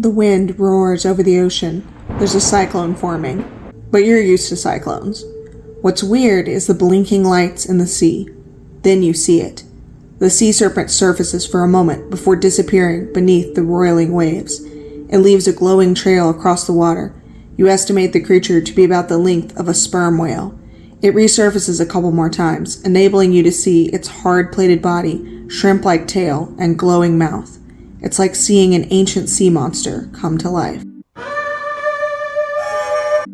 The wind roars over the ocean. There's a cyclone forming. But you're used to cyclones. What's weird is the blinking lights in the sea. Then you see it. The sea serpent surfaces for a moment before disappearing beneath the roiling waves. It leaves a glowing trail across the water. You estimate the creature to be about the length of a sperm whale. It resurfaces a couple more times, enabling you to see its hard-plated body, shrimp-like tail, and glowing mouth. It's like seeing an ancient sea monster come to life.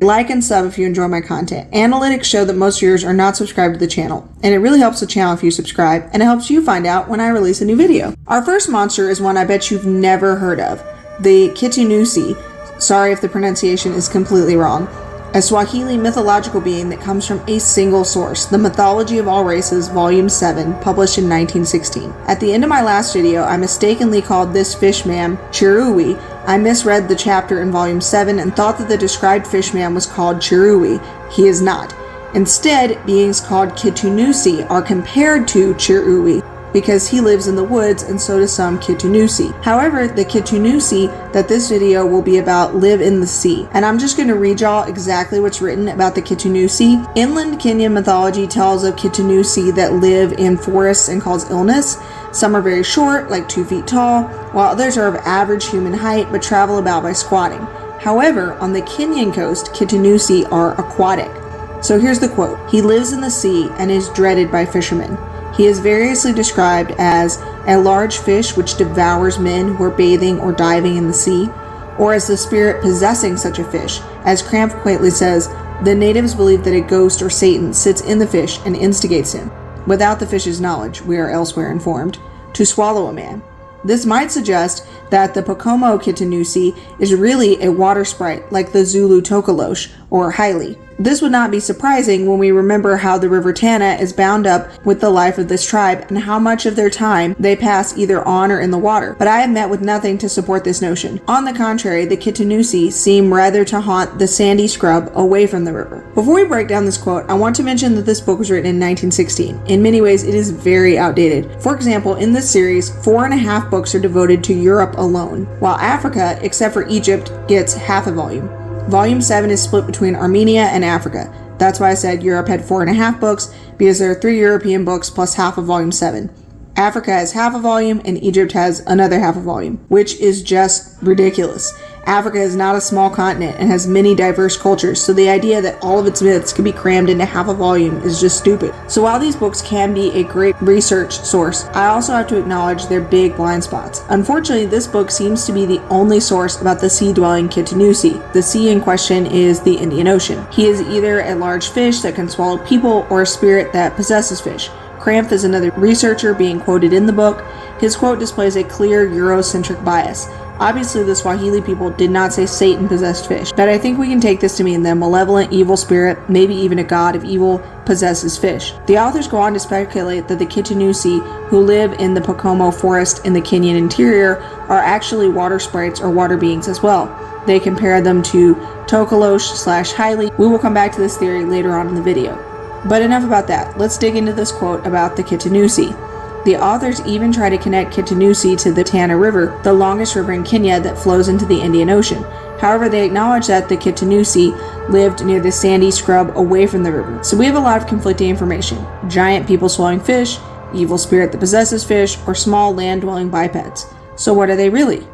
Like and sub if you enjoy my content. Analytics show that most viewers are not subscribed to the channel, and it really helps the channel if you subscribe, and it helps you find out when I release a new video. Our first monster is one I bet you've never heard of, the Kitunusi. Sorry if the pronunciation is completely wrong. A Swahili mythological being that comes from a single source, The Mythology of All Races, Volume 7, published in 1916. At the end of my last video, I mistakenly called this fish man Chirui. I misread the chapter in Volume 7 and thought that the described fish man was called Chirui. He is not. Instead, beings called Kitunusi are compared to Chirui because he lives in the woods and so does some Kitunusi. However, the Kitunusi that this video will be about live in the sea. And I'm just going to read y'all exactly what's written about the Kitunusi. Inland Kenyan mythology tells of Kitunusi that live in forests and cause illness. Some are very short, like 2 feet tall, while others are of average human height but travel about by squatting. However, on the Kenyan coast, Kitunusi are aquatic. So here's the quote. He lives in the sea and is dreaded by fishermen. He is variously described as a large fish which devours men who are bathing or diving in the sea, or as the spirit possessing such a fish. As Cramp quaintly says, the natives believe that a ghost or Satan sits in the fish and instigates him, without the fish's knowledge, we are elsewhere informed, to swallow a man. This might suggest that the Pokomo Kitunusi is really a water sprite like the Zulu Tokolosh or Haile. This would not be surprising when we remember how the River Tana is bound up with the life of this tribe and how much of their time they pass either on or in the water. But I have met with nothing to support this notion. On the contrary, the Kitunusi seem rather to haunt the sandy scrub away from the river. Before we break down this quote, I want to mention that this book was written in 1916. In many ways, it is very outdated. For example, in this series, 4.5 books are devoted to Europe alone, while Africa, except for Egypt, gets half a volume. Volume 7 is split between Armenia and Africa. That's why I said Europe had 4.5 books, because there are 3 European books plus half of Volume 7. Africa has half a volume, and Egypt has another half a volume, which is just ridiculous. Africa is not a small continent and has many diverse cultures, so the idea that all of its myths could be crammed into half a volume is just stupid. So while these books can be a great research source, I also have to acknowledge their big blind spots. Unfortunately, this book seems to be the only source about the sea-dwelling Kitunusi. The sea in question is the Indian Ocean. He is either a large fish that can swallow people or a spirit that possesses fish. Cramp is another researcher being quoted in the book. His quote displays a clear Eurocentric bias. Obviously, the Swahili people did not say Satan possessed fish, but I think we can take this to mean that a malevolent evil spirit, maybe even a god of evil, possesses fish. The authors go on to speculate that the Kitunusi, who live in the Pokomo forest in the Kenyan interior, are actually water sprites or water beings as well. They compare them to Tokolosh/Haile. We will come back to this theory later on in the video. But enough about that. Let's dig into this quote about the Kitunusi. The authors even try to connect Kitunusi to the Tana River, the longest river in Kenya that flows into the Indian Ocean. However, they acknowledge that the Kitunusi lived near the sandy scrub away from the river. So we have a lot of conflicting information. Giant people swallowing fish, evil spirit that possesses fish, or small land-dwelling bipeds. So what are they really?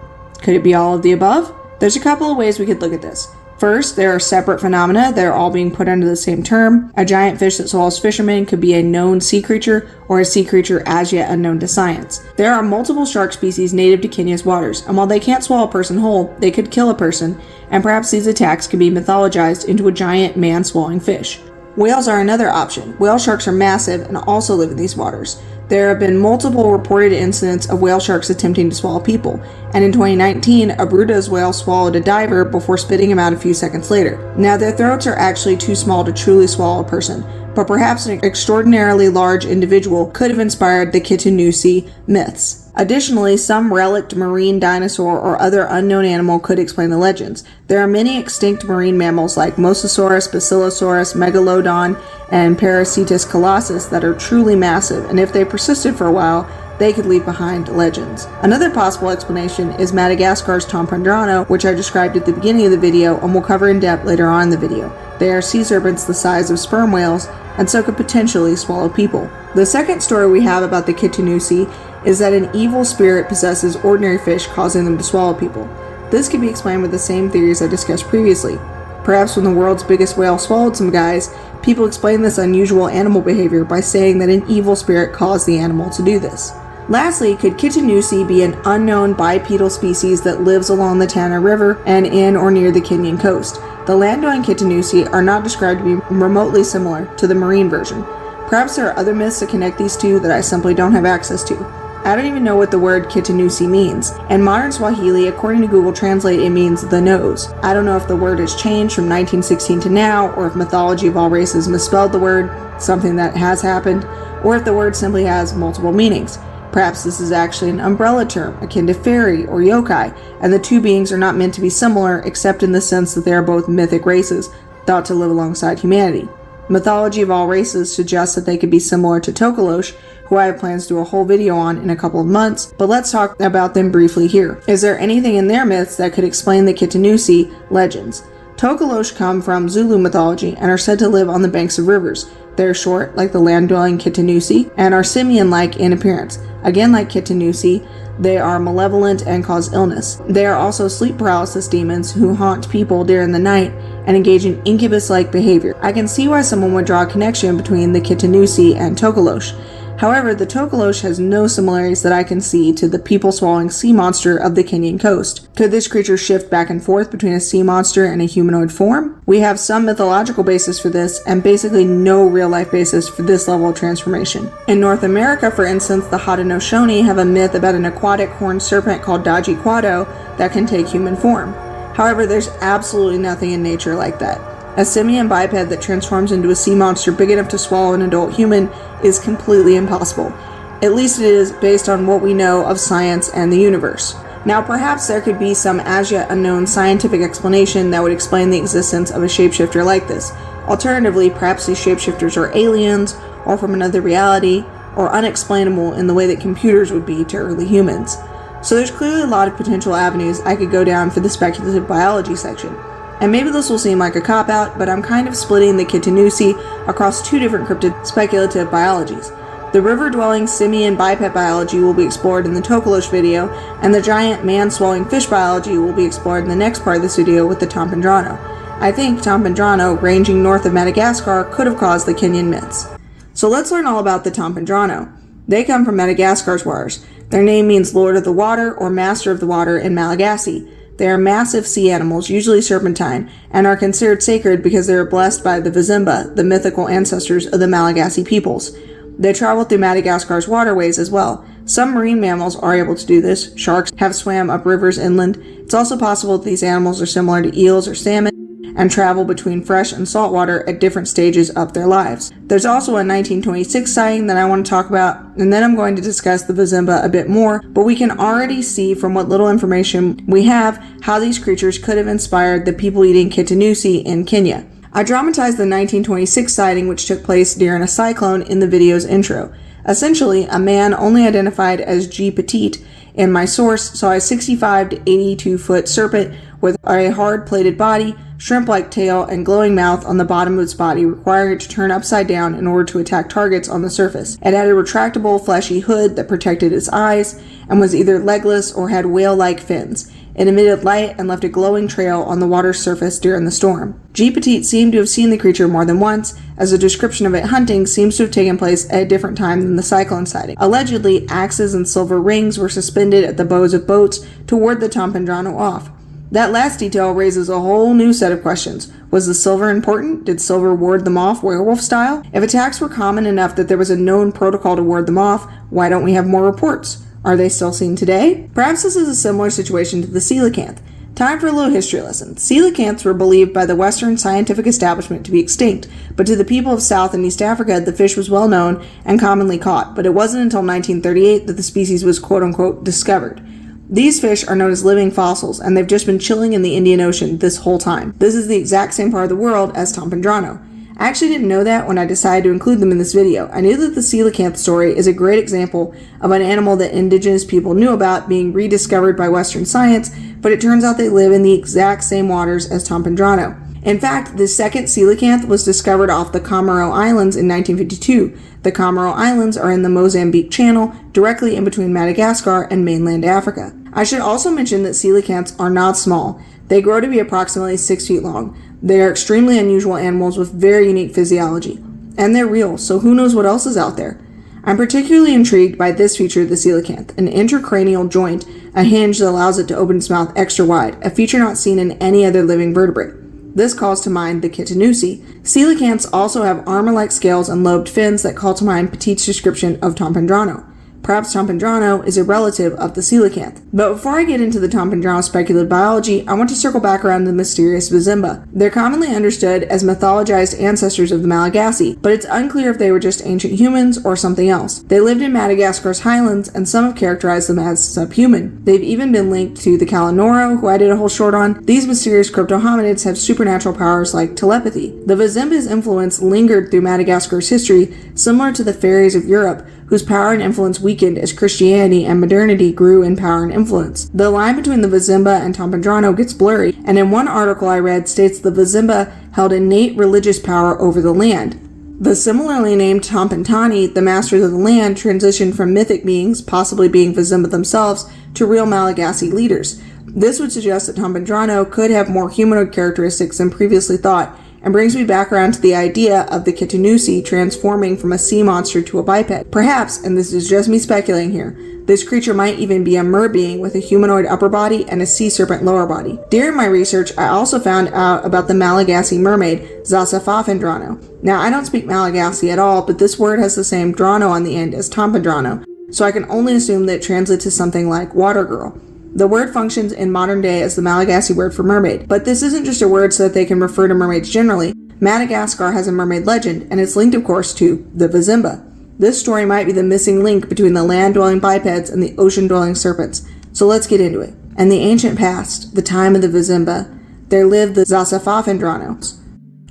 Could it be all of the above? There's a couple of ways we could look at this. First, there are separate phenomena that are all being put under the same term. A giant fish that swallows fishermen could be a known sea creature or a sea creature as yet unknown to science. There are multiple shark species native to Kenya's waters, and while they can't swallow a person whole, they could kill a person, and perhaps these attacks could be mythologized into a giant man-swallowing fish. Whales are another option. Whale sharks are massive and also live in these waters. There have been multiple reported incidents of whale sharks attempting to swallow people, and in 2019, a Bruda's whale swallowed a diver before spitting him out a few seconds later. Now, their throats are actually too small to truly swallow a person, but perhaps an extraordinarily large individual could have inspired the Kitunusi myths. Additionally, some relict marine dinosaur or other unknown animal could explain the legends. There are many extinct marine mammals like Mosasaurus, Basilosaurus, Megalodon, and Parasitus colossus that are truly massive, and if they persisted for a while, they could leave behind legends. Another possible explanation is Madagascar's Tompondrano, which I described at the beginning of the video and will cover in depth later on in the video. They are sea serpents the size of sperm whales and so could potentially swallow people. The second story we have about the Kitunusi is that an evil spirit possesses ordinary fish, causing them to swallow people. This can be explained with the same theories I discussed previously. Perhaps when the world's biggest whale swallowed some guys, people explain this unusual animal behavior by saying that an evil spirit caused the animal to do this. Lastly, could Kitunusi be an unknown bipedal species that lives along the Tana River and in or near the Kenyan coast? The land-dwelling Kitunusi are not described to be remotely similar to the marine version. Perhaps there are other myths that connect these two that I simply don't have access to. I don't even know what the word Kitunusi means. In modern Swahili, according to Google Translate, it means the nose. I don't know if the word has changed from 1916 to now, or if Mythology of All Races misspelled the word, something that has happened, or if the word simply has multiple meanings. Perhaps this is actually an umbrella term, akin to fairy or yokai, and the two beings are not meant to be similar except in the sense that they are both mythic races, thought to live alongside humanity. Mythology of All Races suggests that they could be similar to Tokolosh, who I have plans to do a whole video on in a couple of months, but let's talk about them briefly here. Is there anything in their myths that could explain the Kitunusi legends? Tokolosh come from Zulu mythology and are said to live on the banks of rivers. They are short, like the land-dwelling Kitunusi, and are simian-like in appearance. Again, like Kitunusi, they are malevolent and cause illness. They are also sleep paralysis demons who haunt people during the night and engage in incubus-like behavior. I can see why someone would draw a connection between the Kitunusi and Tokolosh. However, the Tokolosh has no similarities that I can see to the people-swallowing sea monster of the Kenyan coast. Could this creature shift back and forth between a sea monster and a humanoid form? We have some mythological basis for this, and basically no real-life basis for this level of transformation. In North America, for instance, the Haudenosaunee have a myth about an aquatic horned serpent called Daji Quado that can take human form. However, there's absolutely nothing in nature like that. A simian biped that transforms into a sea monster big enough to swallow an adult human is completely impossible. At least it is based on what we know of science and the universe. Now, perhaps there could be some as yet unknown scientific explanation that would explain the existence of a shapeshifter like this. Alternatively, perhaps these shapeshifters are aliens, or from another reality, or unexplainable in the way that computers would be to early humans. So there's clearly a lot of potential avenues I could go down for the speculative biology section. And maybe this will seem like a cop-out, but I'm kind of splitting the Kitunusi across two different cryptid speculative biologies. The river-dwelling simian biped biology will be explored in the Tokolosh video, and the giant man-swallowing fish biology will be explored in the next part of this video with the Tompondrano. I think Tompondrano, ranging north of Madagascar, could have caused the Kenyan myths. So let's learn all about the Tompondrano. They come from Madagascar's waters. Their name means Lord of the Water or Master of the Water in Malagasy. They are massive sea animals, usually serpentine, and are considered sacred because they are blessed by the Vizimba, the mythical ancestors of the Malagasy peoples. They travel through Madagascar's waterways as well. Some marine mammals are able to do this. Sharks have swam up rivers inland. It's also possible that these animals are similar to eels or salmon and travel between fresh and salt water at different stages of their lives. There's also a 1926 sighting that I want to talk about, and then I'm going to discuss the Vizimba a bit more, but we can already see from what little information we have how these creatures could have inspired the people-eating Kitunusi in Kenya. I dramatized the 1926 sighting, which took place during a cyclone, in the video's intro. Essentially, a man only identified as G. Petite in my source saw a 65 to 82 foot serpent with a hard-plated body, shrimp-like tail, and glowing mouth on the bottom of its body, requiring it to turn upside down in order to attack targets on the surface. It had a retractable, fleshy hood that protected its eyes, and was either legless or had whale-like fins. It emitted light and left a glowing trail on the water's surface during the storm. G. Petite seemed to have seen the creature more than once, as the description of it hunting seems to have taken place at a different time than the cyclone sighting. Allegedly, axes and silver rings were suspended at the bows of boats to ward the Tompondrano off. That last detail raises a whole new set of questions. Was the silver important? Did silver ward them off werewolf style? If attacks were common enough that there was a known protocol to ward them off, why don't we have more reports? Are they still seen today? Perhaps this is a similar situation to the coelacanth. Time for a little history lesson. Coelacanths were believed by the Western scientific establishment to be extinct, but to the people of South and East Africa, the fish was well known and commonly caught, but it wasn't until 1938 that the species was quote-unquote discovered. These fish are known as living fossils, and they've just been chilling in the Indian Ocean this whole time. This is the exact same part of the world as Tompondrano. I actually didn't know that when I decided to include them in this video. I knew that the coelacanth story is a great example of an animal that indigenous people knew about being rediscovered by Western science, but it turns out they live in the exact same waters as Tompondrano. In fact, the second coelacanth was discovered off the Comoro Islands in 1952. The Comoro Islands are in the Mozambique Channel, directly in between Madagascar and mainland Africa. I should also mention that coelacanths are not small. They grow to be approximately 6 feet long. They are extremely unusual animals with very unique physiology. And they're real, so who knows what else is out there. I'm particularly intrigued by this feature of the coelacanth, an intracranial joint, a hinge that allows it to open its mouth extra wide, a feature not seen in any other living vertebrate. This calls to mind the Kitunusi. Coelacanths also have armor-like scales and lobed fins that call to mind Petit's description of Tompondrano. Perhaps Tompondrano is a relative of the coelacanth. But before I get into the Tompondrano speculative biology, I want to circle back around the mysterious Vizimba. They're commonly understood as mythologized ancestors of the Malagasy, but it's unclear if they were just ancient humans or something else. They lived in Madagascar's highlands, and some have characterized them as subhuman. They've even been linked to the Kalanoro, who I did a whole short on. These mysterious crypto-hominids have supernatural powers like telepathy. The Vizimba's influence lingered through Madagascar's history, similar to the fairies of Europe, whose power and influence weakened as Christianity and modernity grew in power and influence. The line between the Vizimba and Tompondrano gets blurry, and in one article I read states the Vizimba held innate religious power over the land. The similarly named Tompontani, the masters of the land, transitioned from mythic beings, possibly being Vizimba themselves, to real Malagasy leaders. This would suggest that Tompondrano could have more humanoid characteristics than previously thought, and brings me back around to the idea of the Kitunusi transforming from a sea monster to a biped. Perhaps, and this is just me speculating here, this creature might even be a mer-being with a humanoid upper body and a sea serpent lower body. During my research, I also found out about the Malagasy mermaid, Zazavavindrano. Now, I don't speak Malagasy at all, but this word has the same drano on the end as Tompondrano, so I can only assume that it translates to something like water girl. The word functions in modern day as the Malagasy word for mermaid, but this isn't just a word so that they can refer to mermaids generally. Madagascar has a mermaid legend, and it's linked, of course, to the Vizimba. This story might be the missing link between the land-dwelling bipeds and the ocean-dwelling serpents. So let's get into it. In the ancient past, the time of the Vizimba, there lived the Zazavavindranos.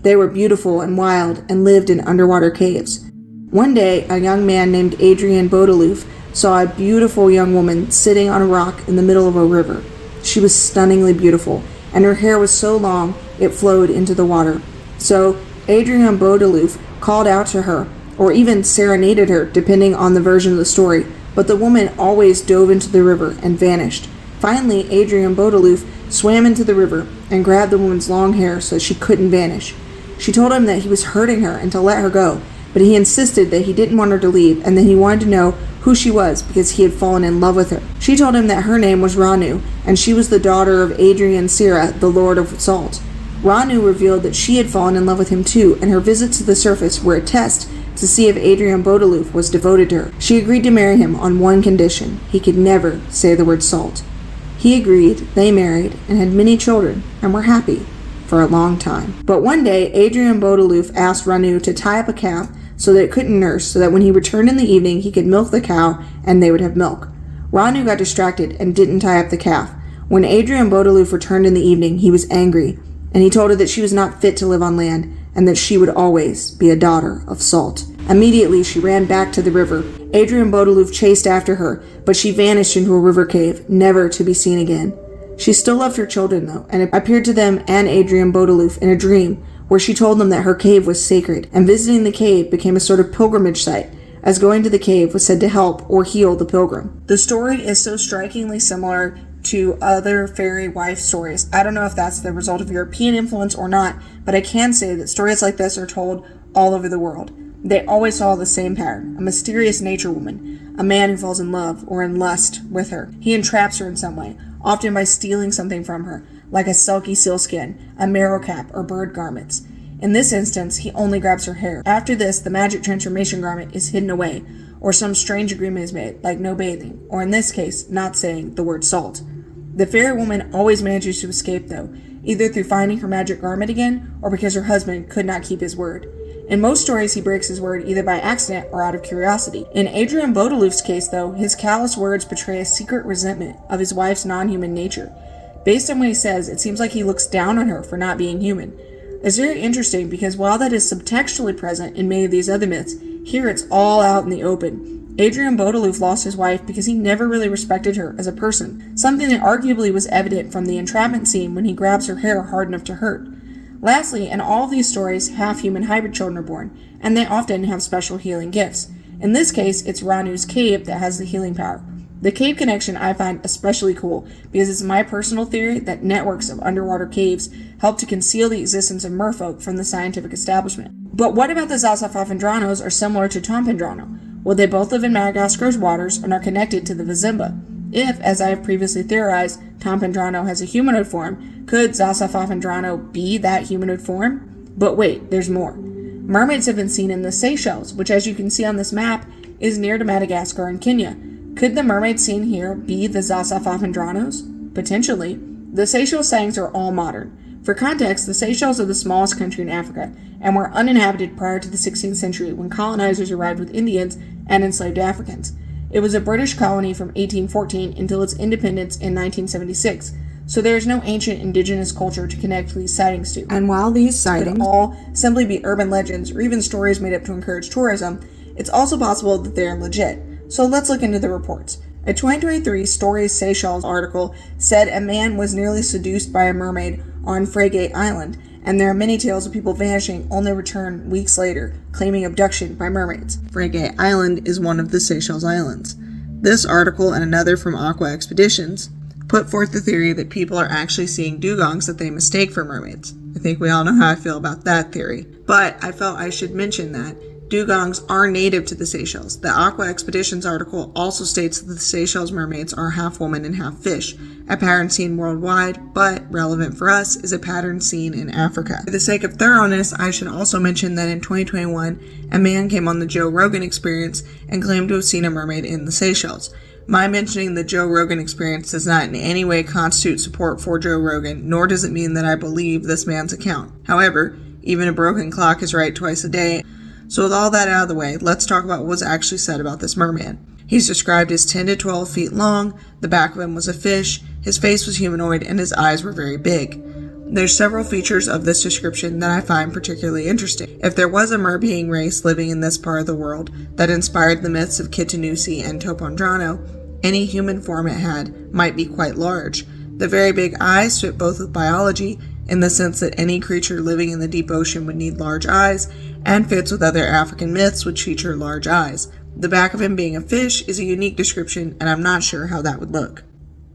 They were beautiful and wild and lived in underwater caves. One day, a young man named Adrian Bodeloup saw a beautiful young woman sitting on a rock in the middle of a river. She was stunningly beautiful, and her hair was so long it flowed into the water. So Adrian Bodeloup called out to her, or even serenaded her, depending on the version of the story, but the woman always dove into the river and vanished. Finally, Adrian Bodeloup swam into the river and grabbed the woman's long hair so she couldn't vanish. She told him that he was hurting her and to let her go, but he insisted that he didn't want her to leave and that he wanted to know who she was because he had fallen in love with her. She told him that her name was Ranu, and she was the daughter of Adrian Sira, the Lord of Salt. Ranu revealed that she had fallen in love with him too, and her visits to the surface were a test to see if Adrian Bodeloup was devoted to her. She agreed to marry him on one condition: he could never say the word salt. He agreed, they married, and had many children, and were happy for a long time. But one day, Adrian Bodeloup asked Ranu to tie up a calf so that it couldn't nurse, so that when he returned in the evening he could milk the cow and they would have milk. Ranu got distracted and didn't tie up the calf. When Adrian Bodeloup returned in the evening, he was angry, and he told her that she was not fit to live on land and that she would always be a daughter of salt. Immediately she ran back to the river. Adrian Bodeloup chased after her, but she vanished into a river cave, never to be seen again. She still loved her children though, and it appeared to them and Adrian Bodeloup in a dream where she told them that her cave was sacred, and visiting the cave became a sort of pilgrimage site, as going to the cave was said to help or heal the pilgrim. The story is so strikingly similar to other fairy wife stories. I don't know if that's the result of European influence or not, but I can say that stories like this are told all over the world. They always follow the same pattern: a mysterious nature woman, a man who falls in love or in lust with her. He entraps her in some way, often by stealing something from her, like a silky sealskin, a marrow cap, or bird garments. In this instance, he only grabs her hair. After this, the magic transformation garment is hidden away, or some strange agreement is made, like no bathing, or in this case, not saying the word salt. The fairy woman always manages to escape though, either through finding her magic garment again, or because her husband could not keep his word. In most stories, he breaks his word either by accident or out of curiosity. In Adrian Bodeloup's case though, his callous words betray a secret resentment of his wife's non-human nature. Based on what he says, it seems like he looks down on her for not being human. It's very interesting because while that is subtextually present in many of these other myths, here it's all out in the open. Adrian Baudeloof lost his wife because he never really respected her as a person, something that arguably was evident from the entrapment scene when he grabs her hair hard enough to hurt. Lastly, in all of these stories, half-human hybrid children are born, and they often have special healing gifts. In this case, it's Ranu's cave that has the healing power. The cave connection I find especially cool because it's my personal theory that networks of underwater caves help to conceal the existence of merfolk from the scientific establishment. But what about the Zazavavindranos are similar to Tompondrano? Well, they both live in Madagascar's waters and are connected to the Vizimba. If, as I have previously theorized, Tompondrano has a humanoid form, could Zazavavindrano be that humanoid form? But wait, there's more. Mermaids have been seen in the Seychelles, which as you can see on this map, is near to Madagascar and Kenya. Could the mermaids seen here be the Zazavavindranos? Potentially. The Seychelles sightings are all modern. For context, the Seychelles are the smallest country in Africa, and were uninhabited prior to the 16th century when colonizers arrived with Indians and enslaved Africans. It was a British colony from 1814 until its independence in 1976, so there is no ancient indigenous culture to connect these sightings to. And while these sightings could all simply be urban legends or even stories made up to encourage tourism, it's also possible that they are legit. So let's look into the reports. A 2023 Stories Seychelles article said a man was nearly seduced by a mermaid on Frigate Island, and there are many tales of people vanishing only return weeks later, claiming abduction by mermaids. Frigate Island is one of the Seychelles Islands. This article and another from Aqua Expeditions put forth the theory that people are actually seeing dugongs that they mistake for mermaids. I think we all know how I feel about that theory, but I felt I should mention that dugongs are native to the Seychelles. The Aqua Expeditions article also states that the Seychelles mermaids are half woman and half fish, a pattern seen worldwide, but relevant for us is a pattern seen in Africa. For the sake of thoroughness, I should also mention that in 2021, a man came on the Joe Rogan Experience and claimed to have seen a mermaid in the Seychelles. My mentioning the Joe Rogan Experience does not in any way constitute support for Joe Rogan, nor does it mean that I believe this man's account. However, even a broken clock is right twice a day. So with all that out of the way, let's talk about what was actually said about this merman. He's described as 10 to 12 feet long, the back of him was a fish, his face was humanoid, and his eyes were very big. There's several features of this description that I find particularly interesting. If there was a merbeing race living in this part of the world that inspired the myths of Kitunusi and Tompondrano, any human form it had might be quite large. The very big eyes fit both with biology, in the sense that any creature living in the deep ocean would need large eyes, and fits with other African myths which feature large eyes. The back of him being a fish is a unique description, and I'm not sure how that would look.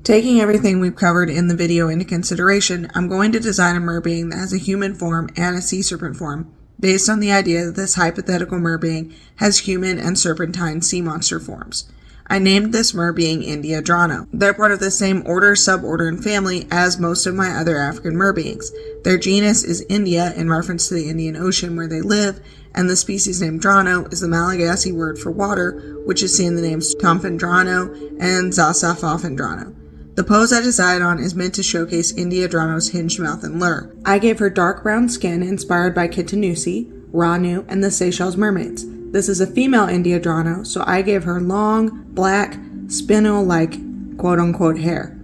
Taking everything we've covered in the video into consideration, I'm going to design a merbeing that has a human form and a sea serpent form, based on the idea that this hypothetical merbeing has human and serpentine sea monster forms. I named this merbeing Indiadrano. They're part of the same order, suborder, and family as most of my other African merbeings. Their genus is India in reference to the Indian Ocean where they live, and the species name Drano is the Malagasy word for water, which is seen in the names Tompondrano and Zazavavindrano. The pose I decided on is meant to showcase Indiadrano's hinged mouth and lure. I gave her dark brown skin inspired by Kitunusi, Ranu, and the Seychelles Mermaids. This is a female Indiadrano, so I gave her long, black, spinel-like quote-unquote hair.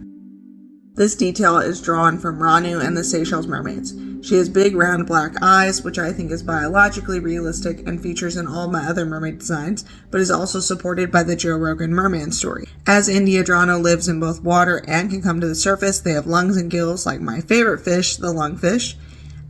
This detail is drawn from Ranu and the Seychelles Mermaids. She has big round black eyes, which I think is biologically realistic and features in all my other mermaid designs, but is also supported by the Joe Rogan Merman story. As Indiadrano lives in both water and can come to the surface, they have lungs and gills like my favorite fish, the lungfish.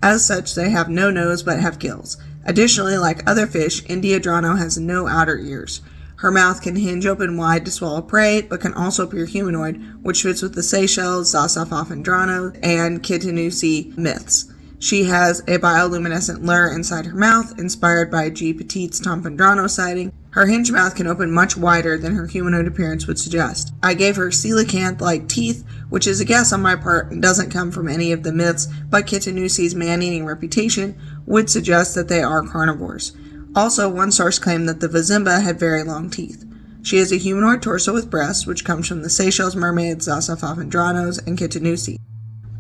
As such, they have no nose but have gills. Additionally, like other fish, Indiadrano has no outer ears. Her mouth can hinge open wide to swallow prey, but can also appear humanoid, which fits with the Seychelles, Zazavavindrano, and Kitunusi myths. She has a bioluminescent lure inside her mouth, inspired by G. Petit's Tompondrano sighting. Her hinged mouth can open much wider than her humanoid appearance would suggest. I gave her coelacanth-like teeth, which is a guess on my part and doesn't come from any of the myths, but Kitunusi's man-eating reputation would suggest that they are carnivores. Also, one source claimed that the Vizimba had very long teeth. She has a humanoid torso with breasts, which comes from the Seychelles Mermaids, Zazavavindranos, and Kitunusi.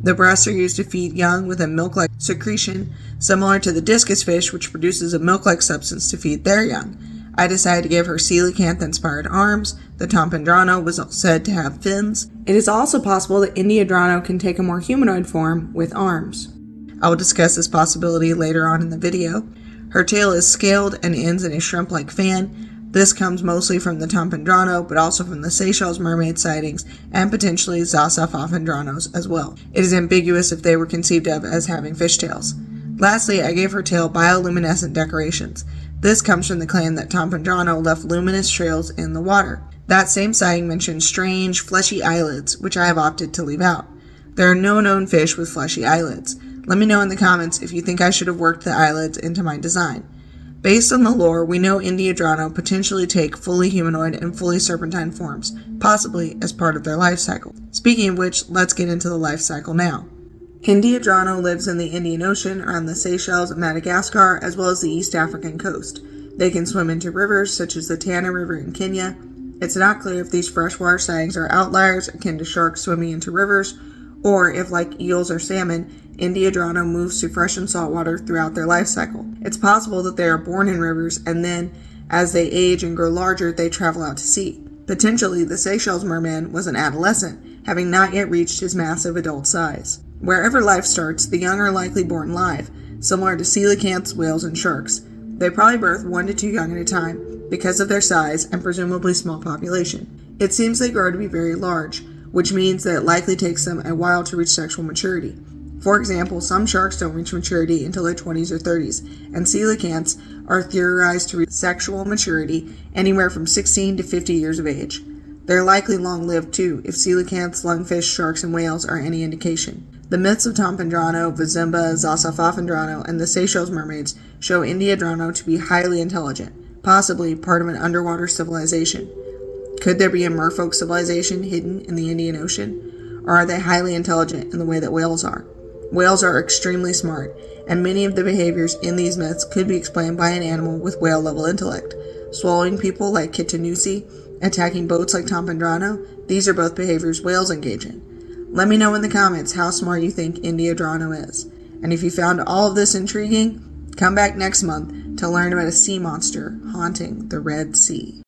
The breasts are used to feed young with a milk-like secretion, similar to the discus fish, which produces a milk-like substance to feed their young. I decided to give her coelacanth-inspired arms. The Tompondrano was said to have fins. It is also possible that Indiadrano can take a more humanoid form with arms. I will discuss this possibility later on in the video. Her tail is scaled and ends in a shrimp-like fan. This comes mostly from the Tompondrano, but also from the Seychelles Mermaid sightings and potentially Zazavavindranos as well. It is ambiguous if they were conceived of as having fishtails. Lastly, I gave her tail bioluminescent decorations. This comes from the claim that Tompondrano left luminous trails in the water. That same sighting mentions strange, fleshy eyelids, which I have opted to leave out. There are no known fish with fleshy eyelids. Let me know in the comments if you think I should have worked the eyelids into my design. Based on the lore, we know Indiadrano potentially take fully humanoid and fully serpentine forms, possibly as part of their life cycle. Speaking of which, let's get into the life cycle now. Indiadrano lives in the Indian Ocean around the Seychelles and Madagascar, as well as the East African coast. They can swim into rivers such as the Tana River in Kenya. It's not clear if these freshwater sightings are outliers akin to sharks swimming into rivers, or if, like eels or salmon, Indiadrano moves to fresh and salt water throughout their life cycle. It's possible that they are born in rivers and then, as they age and grow larger, they travel out to sea. Potentially, the Seychelles merman was an adolescent, having not yet reached his massive adult size. Wherever life starts, the young are likely born live, similar to coelacanths, whales, and sharks. They probably birth 1 to 2 young at a time because of their size and presumably small population. It seems they grow to be very large, which means that it likely takes them a while to reach sexual maturity. For example, some sharks don't reach maturity until their 20s or 30s, and coelacanths are theorized to reach sexual maturity anywhere from 16 to 50 years of age. They're likely long-lived too, if coelacanths, lungfish, sharks, and whales are any indication. The myths of Tompondrano, Vizimba, Zazavavindrano, and the Seychelles Mermaids show Indiadrano to be highly intelligent, possibly part of an underwater civilization. Could there be a merfolk civilization hidden in the Indian Ocean? Or are they highly intelligent in the way that whales are? Whales are extremely smart, and many of the behaviors in these myths could be explained by an animal with whale-level intellect. Swallowing people like Kitunusi, attacking boats like Tompondrano, these are both behaviors whales engage in. Let me know in the comments how smart you think Indiadrano is. And if you found all of this intriguing, come back next month to learn about a sea monster haunting the Red Sea.